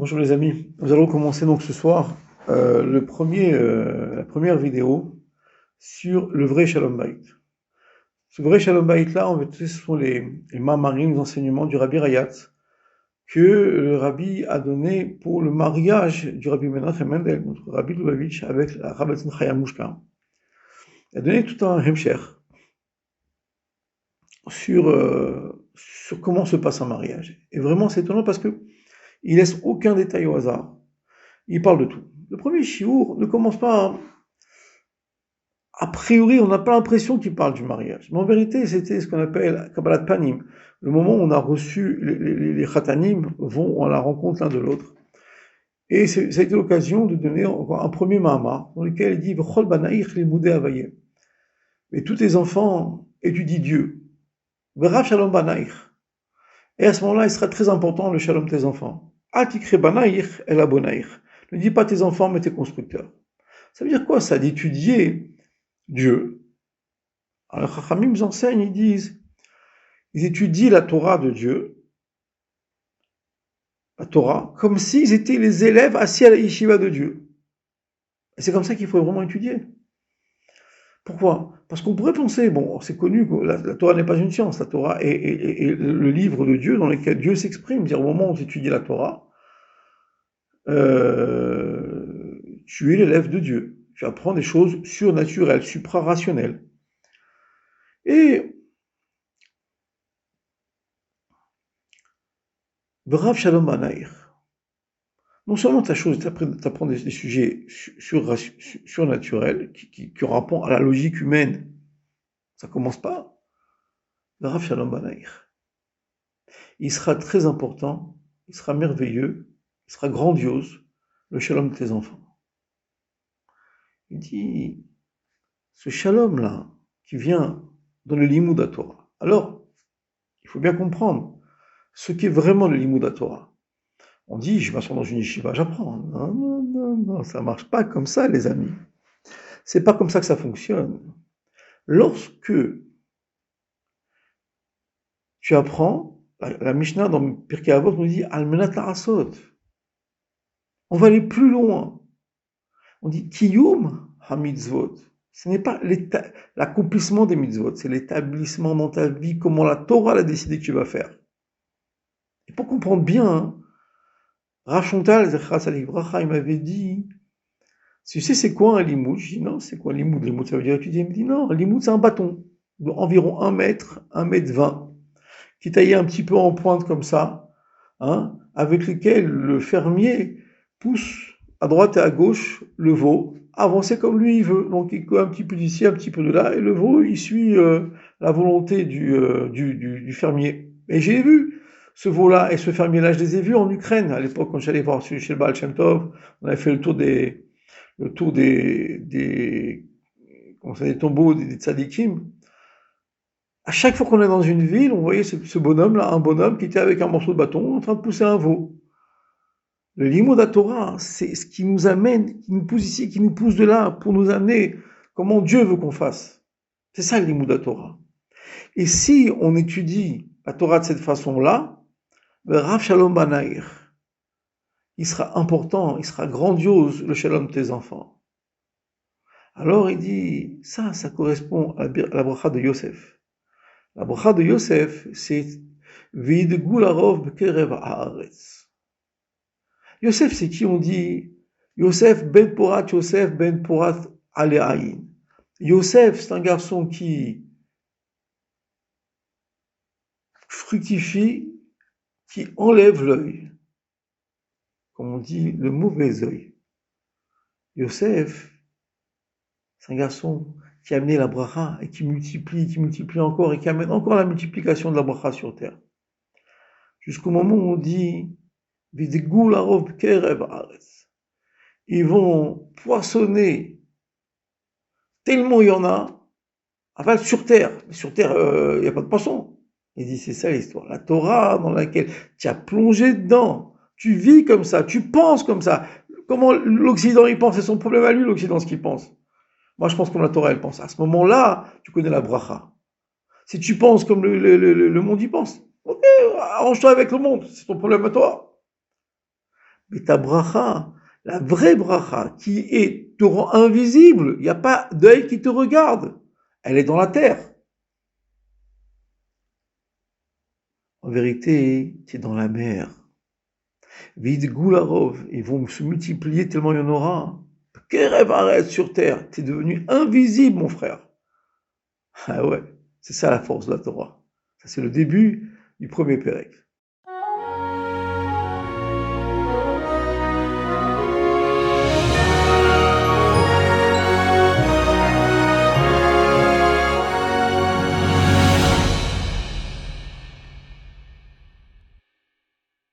Bonjour les amis, nous allons commencer donc ce soir la première vidéo sur le vrai Shalom Bayit. Ce vrai Shalom Bayit là, en fait, ce sont les mamarim, les enseignements du Rabbi Rayatz que le Rabbi a donné pour le mariage du Rabbi Menachem Mendel, notre Rabbi Lubavitch, avec la Rabbi Chaya Mushka. Il a donné tout un hemsher sur comment se passe un mariage. Et vraiment c'est étonnant parce que il laisse aucun détail au hasard. Il parle de tout. Le premier shiur ne commence pas, a priori, on n'a pas l'impression qu'il parle du mariage. Mais en vérité, c'était ce qu'on appelle Kabbalat Panim. Le moment où on a reçu, les Khatanim vont à la rencontre l'un de l'autre. Et ça a été l'occasion de donner encore un premier Mahama, dans lequel il dit V'chol banaïch limudei havayeh. Et tous tes enfants étudient Dieu. V'rav shalom banaïch. Et à ce moment-là, il sera très important le shalom de tes enfants. Atikre banaïch el abonaïch. Ne dis pas tes enfants, mais tes constructeurs. Ça veut dire quoi ça, d'étudier Dieu? Alors les Chachamim nous enseignent, ils disent, ils étudient la Torah de Dieu, la Torah, comme s'ils étaient les élèves assis à la yeshiva de Dieu. Et c'est comme ça qu'il faut vraiment étudier. Pourquoi? Parce qu'on pourrait penser, bon, c'est connu que la Torah n'est pas une science, la Torah est le livre de Dieu dans lequel Dieu s'exprime. C'est-à-dire au moment où tu étudies la Torah, tu es l'élève de Dieu. Tu apprends des choses surnaturelles, suprarationnelles. Et Brav Shalom Banaïr. Non seulement tu apprends des sujets surnaturels qui répondent à la logique humaine, ça commence pas. Brav Shalom Banaïr. Il sera très important, il sera merveilleux, il sera grandiose, le shalom de tes enfants. Il dit, ce shalom-là, qui vient dans le Limud Torah. Alors, il faut bien comprendre ce qu'est vraiment le Limud Torah. On dit, je m'assois dans une yeshiva, j'apprends. Non, non, non, non, ça marche pas comme ça, les amis. C'est pas comme ça que ça fonctionne. Lorsque tu apprends, la Mishnah dans Pirkei Avot nous dit, Almenat Larasot. On va aller plus loin. On dit, Kiyum HaMitzvot. Ce n'est pas l'accomplissement des mitzvot, c'est l'établissement dans ta vie, comment la Torah l'a décidé que tu vas faire. Et pour comprendre bien, hein, Rachontal, il m'avait dit, tu sais c'est quoi un limoud? Je dis non, c'est quoi un limoud? Limoud ça veut dire étudier. Il me dit non, un limoud c'est un bâton d'environ 1 mètre, 1 mètre 20, qui est taillé un petit peu en pointe comme ça, hein, avec lequel le fermier pousse à droite et à gauche le veau, avancer comme lui il veut. Donc il court un petit peu d'ici, un petit peu de là, et le veau il suit la volonté du fermier. Et j'ai vu ce veau-là et ce fermier-là, je les ai vus en Ukraine à l'époque quand j'allais voir chez le Baal Shem Tov. On avait fait le tour des tombeaux des tzadikim. À chaque fois qu'on est dans une ville, on voyait ce bonhomme-là, un bonhomme qui était avec un morceau de bâton en train de pousser un veau. Le Limud Torah, c'est ce qui nous amène, qui nous pousse ici, qui nous pousse de là, pour nous amener comment Dieu veut qu'on fasse. C'est ça le Limud Torah. Et si on étudie la Torah de cette façon-là, le Rav Shalom Banaïr, il sera important, il sera grandiose, le shalom de tes enfants. Alors il dit, ça correspond à la bracha de Yosef. La bracha de Yosef, c'est V'yidgu larov b'kerev haaretz. Yosef, c'est qui? On dit Yosef ben Porat Aleaïn. Yosef, c'est un garçon qui fructifie, qui enlève l'œil. Comme on dit, le mauvais œil. Yosef, c'est un garçon qui a amené la bracha et qui multiplie encore et qui amène encore la multiplication de la bracha sur terre. Jusqu'au moment où on dit ils vont poissonner tellement il y en a, enfin sur terre. Sur terre, il n'y a pas de poisson. Il dit, c'est ça l'histoire. La Torah dans laquelle tu as plongé dedans, tu vis comme ça, tu penses comme ça. Comment l'Occident il pense, c'est son problème à lui, l'Occident, ce qu'il pense. Moi, je pense comme la Torah, elle pense. À ce moment-là, tu connais la bracha. Si tu penses comme le monde y pense, ok, arrange-toi avec le monde, c'est ton problème à toi. Mais ta bracha, la vraie bracha, te rend invisible, il n'y a pas d'œil qui te regarde. Elle est dans la terre. En vérité, tu es dans la mer. Vid Goularov, ils vont se multiplier tellement il y en aura. Kérev arrête sur terre, tu es devenu invisible, mon frère. Ah ouais, c'est ça la force de la Torah. Ça, c'est le début du premier Pérec.